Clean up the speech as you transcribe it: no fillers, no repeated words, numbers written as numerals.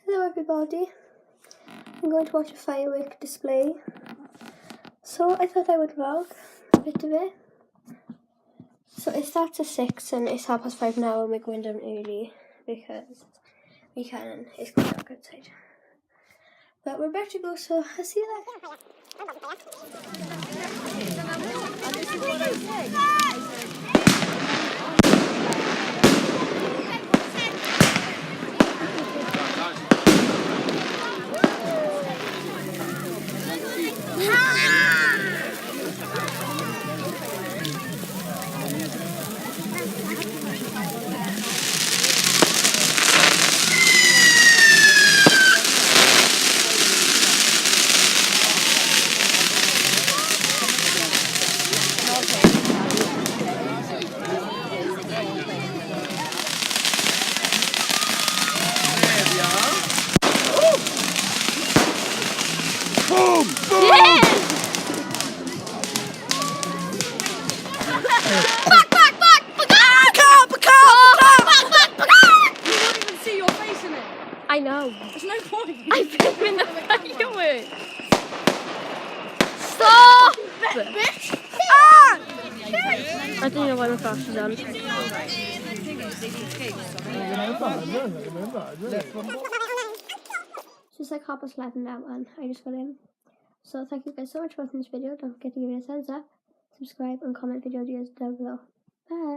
Hello everybody, I'm going to watch a firework display, so I thought I would vlog a bit of it. So it starts at 6 and it's 5:30 now and we're going down early because we can, it's quite dark outside. But we're about to go, so I'll see you later. Boom! Boom! Yes! Back! You won't even see your face in it. I know. There's no point. I'm filming the fireworks. Stop! Bitch! Ah! I don't know why my flash is on. It's just like 11:30 now and I just got in. So thank you guys so much for watching this video. Don't forget to give it a thumbs up, subscribe and comment video ideas down below. Bye!